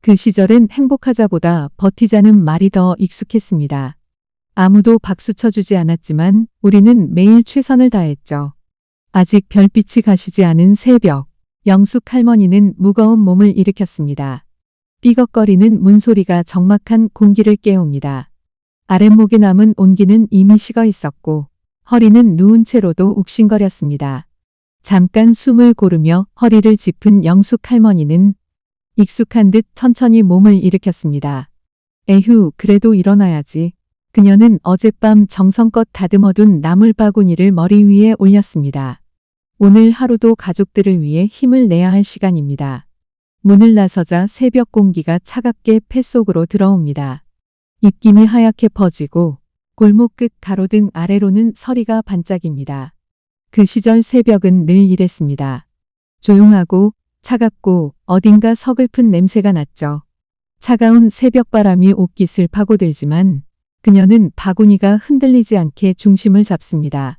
그 시절엔 행복하자보다 버티자는 말이 더 익숙했습니다. 아무도 박수 쳐주지 않았지만 우리는 매일 최선을 다했죠. 아직 별빛이 가시지 않은 새벽, 영숙 할머니는 무거운 몸을 일으켰습니다. 삐걱거리는 문소리가 적막한 공기를 깨웁니다. 아랫목에 남은 온기는 이미 식어 있었고 허리는 누운 채로도 욱신거렸습니다. 잠깐 숨을 고르며 허리를 짚은 영숙 할머니는 익숙한 듯 천천히 몸을 일으켰습니다. 에휴, 그래도 일어나야지. 그녀는 어젯밤 정성껏 다듬어둔 나물 바구니를 머리 위에 올렸습니다. 오늘 하루도 가족들을 위해 힘을 내야 할 시간입니다. 문을 나서자 새벽 공기가 차갑게 폐속으로 들어옵니다. 입김이 하얗게 퍼지고 골목 끝 가로등 아래로는 서리가 반짝입니다. 그 시절 새벽은 늘 이랬습니다. 조용하고 차갑고 어딘가 서글픈 냄새가 났죠. 차가운 새벽바람이 옷깃을 파고들지만 그녀는 바구니가 흔들리지 않게 중심을 잡습니다.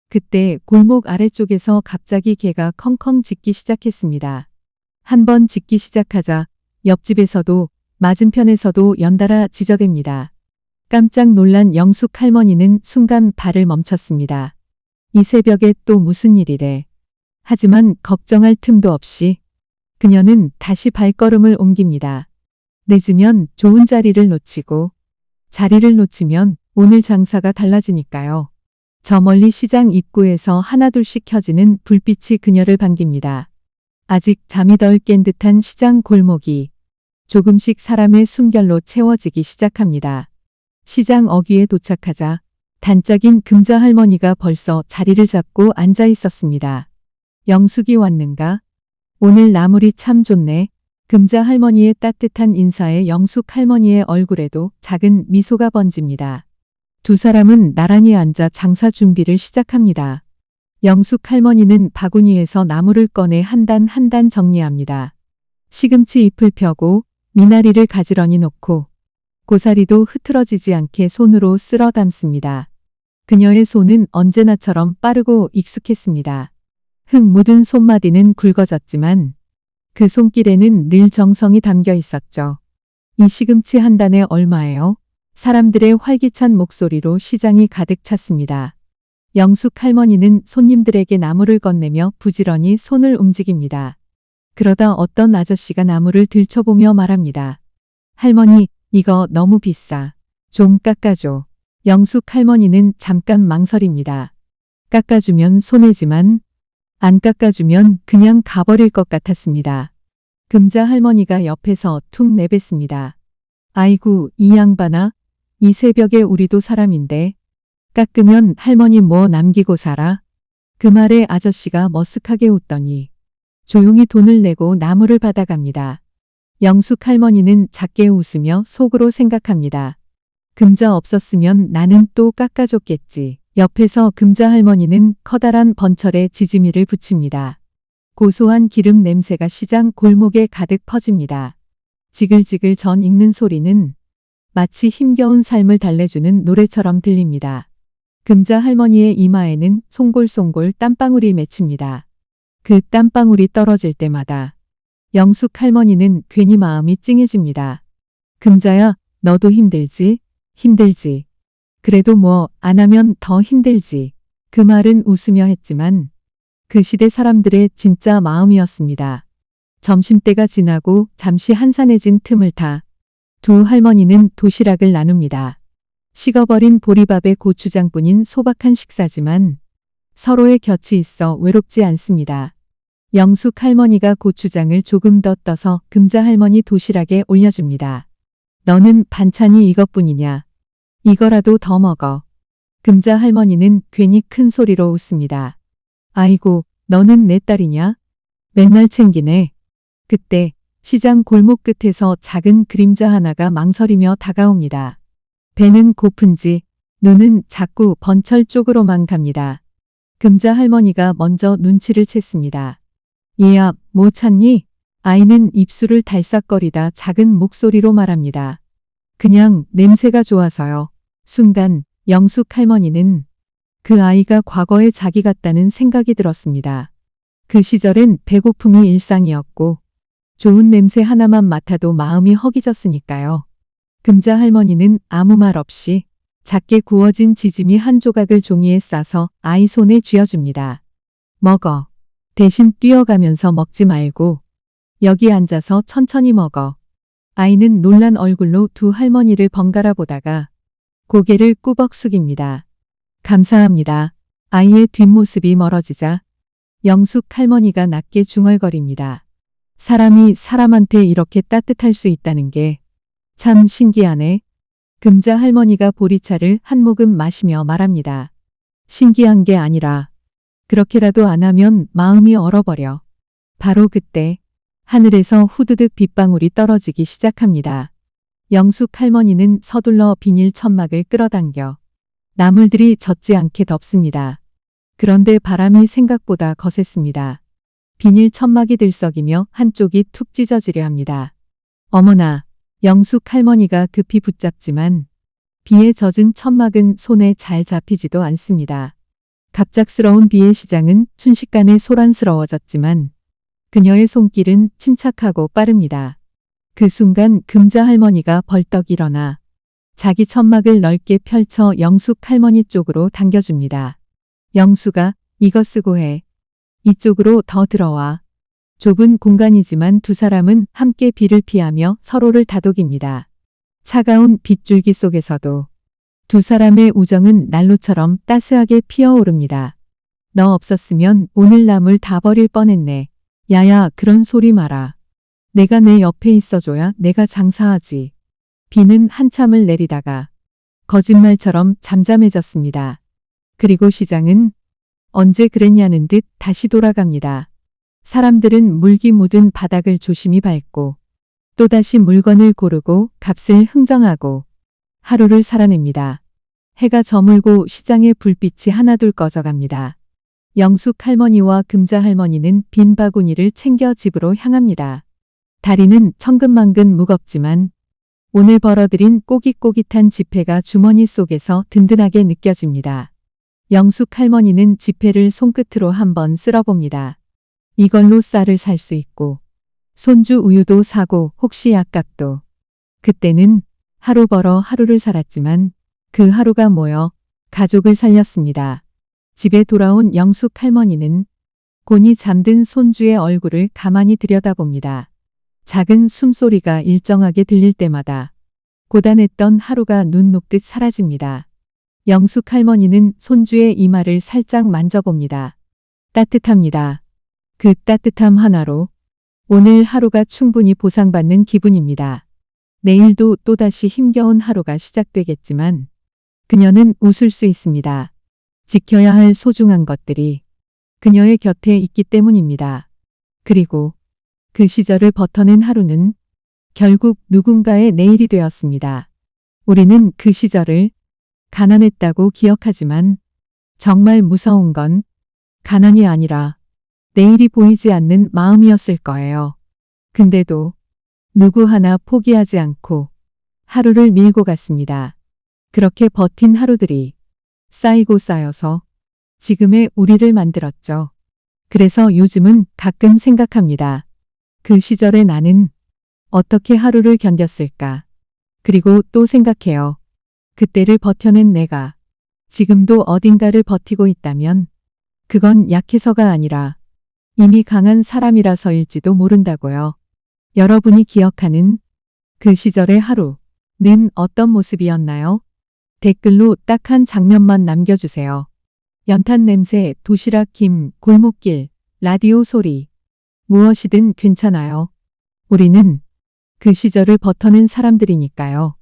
그때 골목 아래쪽에서 갑자기 개가 컹컹 짖기 시작했습니다. 한 번 짖기 시작하자 옆집에서도 맞은편에서도 연달아 짖어댑니다. 깜짝 놀란 영숙 할머니는 순간 발을 멈췄습니다. 이 새벽에 또 무슨 일이래. 하지만 걱정할 틈도 없이 그녀는 다시 발걸음을 옮깁니다. 늦으면 좋은 자리를 놓치고 자리를 놓치면 오늘 장사가 달라지니까요. 저 멀리 시장 입구에서 하나둘씩 켜지는 불빛이 그녀를 반깁니다. 아직 잠이 덜 깬 듯한 시장 골목이 조금씩 사람의 숨결로 채워지기 시작합니다. 시장 어귀에 도착하자 단짝인 금자 할머니가 벌써 자리를 잡고 앉아 있었습니다. 영숙이 왔는가? 오늘 나물이 참 좋네. 금자 할머니의 따뜻한 인사에 영숙 할머니의 얼굴에도 작은 미소가 번집니다. 두 사람은 나란히 앉아 장사 준비를 시작합니다. 영숙 할머니는 바구니에서 나물을 꺼내 한 단 한 단 정리합니다. 시금치 잎을 펴고 미나리를 가지런히 놓고 고사리도 흐트러지지 않게 손으로 쓸어 담습니다. 그녀의 손은 언제나처럼 빠르고 익숙했습니다. 흙 묻은 손마디는 굵어졌지만 그 손길에는 늘 정성이 담겨 있었죠. 이 시금치 한 단에 얼마예요? 사람들의 활기찬 목소리로 시장이 가득 찼습니다. 영숙 할머니는 손님들에게 나물을 건네며 부지런히 손을 움직입니다. 그러다 어떤 아저씨가 나물을 들춰보며 말합니다. 할머니, 이거 너무 비싸. 좀 깎아줘. 영숙 할머니는 잠깐 망설입니다. 깎아주면 손해지만 안 깎아주면 그냥 가버릴 것 같았습니다. 금자 할머니가 옆에서 툭 내뱉습니다. 아이고, 이 양반아. 이 새벽에 우리도 사람인데 깎으면 할머니 뭐 남기고 살아? 그 말에 아저씨가 머쓱하게 웃더니 조용히 돈을 내고 나물을 받아갑니다. 영숙 할머니는 작게 웃으며 속으로 생각합니다. 금자 없었으면 나는 또 깎아줬겠지. 옆에서 금자 할머니는 커다란 번철에 지짐이를 붙입니다. 고소한 기름 냄새가 시장 골목에 가득 퍼집니다. 지글지글 전 익는 소리는 마치 힘겨운 삶을 달래주는 노래처럼 들립니다. 금자 할머니의 이마에는 송골송골 땀방울이 맺힙니다. 그 땀방울이 떨어질 때마다 영숙 할머니는 괜히 마음이 찡해집니다. 금자야, 너도 힘들지? 힘들지. 그래도 뭐 안 하면 더 힘들지. 그 말은 웃으며 했지만 그 시대 사람들의 진짜 마음이었습니다. 점심때가 지나고 잠시 한산해진 틈을 타 두 할머니는 도시락을 나눕니다. 식어버린 보리밥에 고추장뿐인 소박한 식사지만 서로의 곁이 있어 외롭지 않습니다. 영숙 할머니가 고추장을 조금 더 떠서 금자 할머니 도시락에 올려줍니다. 너는 반찬이 이것뿐이냐? 이거라도 더 먹어. 금자 할머니는 괜히 큰 소리로 웃습니다. 아이고, 너는 내 딸이냐? 맨날 챙기네. 그때 시장 골목 끝에서 작은 그림자 하나가 망설이며 다가옵니다. 배는 고픈지 눈은 자꾸 번철 쪽으로만 갑니다. 금자 할머니가 먼저 눈치를 챘습니다. 얘야, 뭐 찾니? 아이는 입술을 달싹거리다 작은 목소리로 말합니다. 그냥 냄새가 좋아서요. 순간 영숙 할머니는 그 아이가 과거의 자기 같다는 생각이 들었습니다. 그 시절엔 배고픔이 일상이었고 좋은 냄새 하나만 맡아도 마음이 허기졌으니까요. 금자 할머니는 아무 말 없이 작게 구워진 지짐이 한 조각을 종이에 싸서 아이 손에 쥐어줍니다. 먹어. 대신 뛰어가면서 먹지 말고 여기 앉아서 천천히 먹어. 아이는 놀란 얼굴로 두 할머니를 번갈아 보다가 고개를 꾸벅 숙입니다. 감사합니다. 아이의 뒷모습이 멀어지자 영숙 할머니가 낮게 중얼거립니다. 사람이 사람한테 이렇게 따뜻할 수 있다는 게 참 신기하네. 금자 할머니가 보리차를 한 모금 마시며 말합니다. 신기한 게 아니라 그렇게라도 안 하면 마음이 얼어버려. 바로 그때 하늘에서 후드득 빗방울이 떨어지기 시작합니다. 영숙 할머니는 서둘러 비닐 천막을 끌어당겨 나물들이 젖지 않게 덮습니다. 그런데 바람이 생각보다 거셌습니다. 비닐 천막이 들썩이며 한쪽이 툭 찢어지려 합니다. 어머나! 영숙 할머니가 급히 붙잡지만 비에 젖은 천막은 손에 잘 잡히지도 않습니다. 갑작스러운 비의 시장은 순식간에 소란스러워졌지만 그녀의 손길은 침착하고 빠릅니다. 그 순간 금자 할머니가 벌떡 일어나 자기 천막을 넓게 펼쳐 영숙 할머니 쪽으로 당겨줍니다. 영숙아, 이거 쓰고 해. 이쪽으로 더 들어와. 좁은 공간이지만 두 사람은 함께 비를 피하며 서로를 다독입니다. 차가운 빗줄기 속에서도 두 사람의 우정은 난로처럼 따스하게 피어오릅니다. 너 없었으면 오늘 나물 다 버릴 뻔했네. 야야, 그런 소리 마라. 내가 내 옆에 있어줘야 내가 장사하지. 비는 한참을 내리다가 거짓말처럼 잠잠해졌습니다. 그리고 시장은 언제 그랬냐는 듯 다시 돌아갑니다. 사람들은 물기 묻은 바닥을 조심히 밟고 또다시 물건을 고르고 값을 흥정하고 하루를 살아냅니다. 해가 저물고 시장의 불빛이 하나둘 꺼져갑니다. 영숙 할머니와 금자 할머니는 빈 바구니를 챙겨 집으로 향합니다. 다리는 천근만근 무겁지만 오늘 벌어들인 꼬깃꼬깃한 지폐가 주머니 속에서 든든하게 느껴집니다. 영숙 할머니는 지폐를 손끝으로 한번 쓸어봅니다. 이걸로 쌀을 살 수 있고 손주 우유도 사고 혹시 약값도. 그때는 하루 벌어 하루를 살았지만 그 하루가 모여 가족을 살렸습니다. 집에 돌아온 영숙 할머니는 곤히 잠든 손주의 얼굴을 가만히 들여다봅니다. 작은 숨소리가 일정하게 들릴 때마다 고단했던 하루가 눈 녹듯 사라집니다. 영숙 할머니는 손주의 이마를 살짝 만져봅니다. 따뜻합니다. 그 따뜻함 하나로 오늘 하루가 충분히 보상받는 기분입니다. 내일도 또다시 힘겨운 하루가 시작되겠지만 그녀는 웃을 수 있습니다. 지켜야 할 소중한 것들이 그녀의 곁에 있기 때문입니다. 그리고 그 시절을 버텨낸 하루는 결국 누군가의 내일이 되었습니다. 우리는 그 시절을 가난했다고 기억하지만 정말 무서운 건 가난이 아니라 내일이 보이지 않는 마음이었을 거예요. 근데도 누구 하나 포기하지 않고 하루를 밀고 갔습니다. 그렇게 버틴 하루들이 쌓이고 쌓여서 지금의 우리를 만들었죠. 그래서 요즘은 가끔 생각합니다. 그 시절의 나는 어떻게 하루를 견뎠을까? 그리고 또 생각해요. 그때를 버텨낸 내가 지금도 어딘가를 버티고 있다면 그건 약해서가 아니라 이미 강한 사람이라서일지도 모른다고요. 여러분이 기억하는 그 시절의 하루는 어떤 모습이었나요? 댓글로 딱 한 장면만 남겨주세요. 연탄 냄새, 도시락 김, 골목길, 라디오 소리. 무엇이든 괜찮아요. 우리는 그 시절을 버텨낸 사람들이니까요.